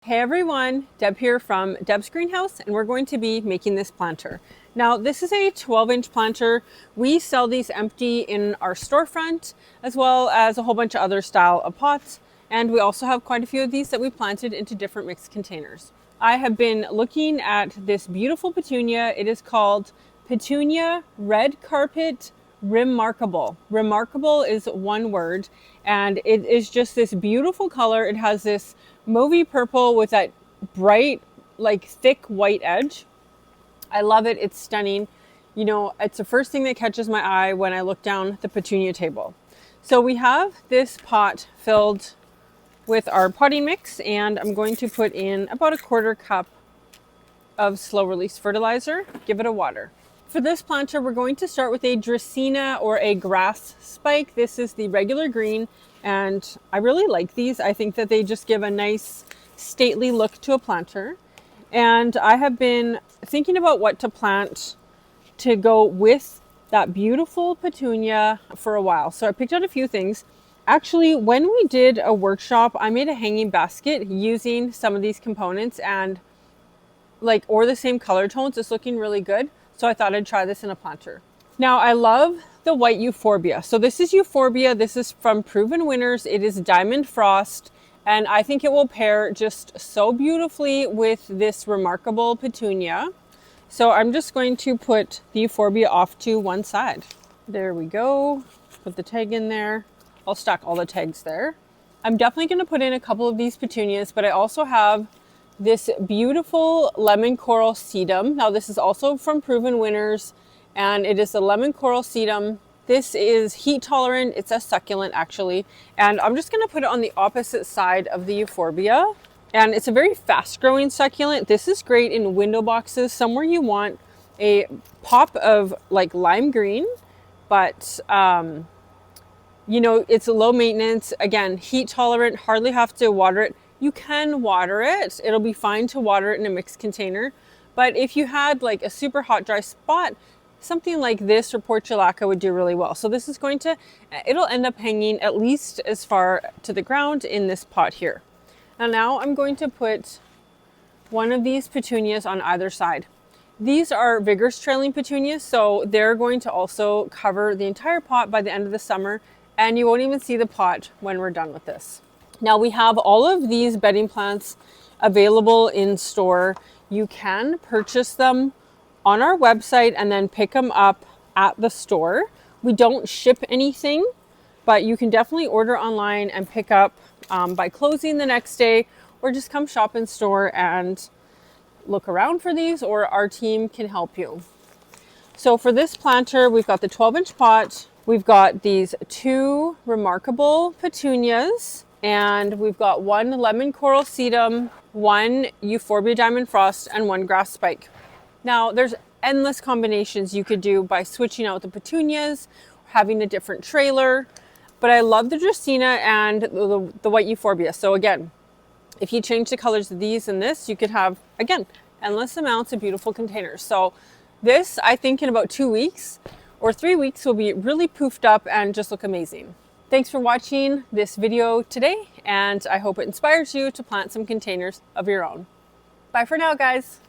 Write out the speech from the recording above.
Hey everyone, Deb here from Deb's Greenhouse, and we're going to be making this planter. Now this is a 12-inch planter. We sell these empty in our storefront, as well as a whole bunch of other style of pots. And we also have quite a few of these that we planted into different mixed containers. I have been looking at this beautiful petunia. It is called Petunia Red Carpet RiMarkable. RiMarkable is one word, and it is just this beautiful color. It has this mauvey purple with that bright, like thick white edge. I love it. It's stunning. You know, it's the first thing that catches my eye when I look down the petunia table. So we have this pot filled with our potting mix, and I'm going to put in about 1/4 cup of slow release fertilizer. Give it a water. For this planter, we're going to start with a Dracaena or a grass spike. This is the regular green, and I really like these. I think that they just give a nice stately look to a planter. And I have been thinking about what to plant to go with that beautiful petunia for a while. So I picked out a few things. Actually, when we did a workshop, I made a hanging basket using some of these components, and or the same color tones. It's looking really good. So I thought I'd try this in a planter. Now I love the white euphorbia. So this is euphorbia. This is from Proven Winners. It is Diamond Frost, and I think it will pair just so beautifully with this RiMarkable petunia. So I'm just going to put the euphorbia off to one side. There we go. Put the tag in there. I'll stack all the tags there. I'm definitely going to put in a couple of these petunias, but I also have this beautiful lemon coral sedum. Now this is also from Proven Winners, and it is the lemon coral sedum. This is heat tolerant. It's a succulent actually, and I'm just going to put it on the opposite side of the euphorbia. And it's a very fast growing succulent. This is great in window boxes, somewhere you want a pop of like lime green, but you know, it's low maintenance. Again, heat tolerant, hardly have to water it. You can water it. It'll be fine to water it in a mixed container. But if you had like a super hot, dry spot, something like this or portulaca would do really well. So this is going to, it'll end up hanging at least as far to the ground in this pot here. And now I'm going to put one of these petunias on either side. These are vigorous trailing petunias, so they're going to also cover the entire pot by the end of the summer, and you won't even see the pot when we're done with this. Now we have all of these bedding plants available in store. You can purchase them on our website and then pick them up at the store. We don't ship anything, but you can definitely order online and pick up by closing the next day, or just come shop in store and look around for these, or our team can help you. So for this planter, we've got the 12-inch pot. We've got these 2 RiMarkable petunias, and we've got 1 lemon coral sedum, 1 euphorbia diamond frost, and 1 grass spike. Now there's endless combinations you could do by switching out the petunias, having a different trailer, but I love the Dracaena and the white euphorbia. So again, if you change the colors of these and this, you could have, again, endless amounts of beautiful containers. So this, I think in about 2 weeks or 3 weeks, will be really poofed up and just look amazing. Thanks for watching this video today, and I hope it inspires you to plant some containers of your own. Bye for now, guys.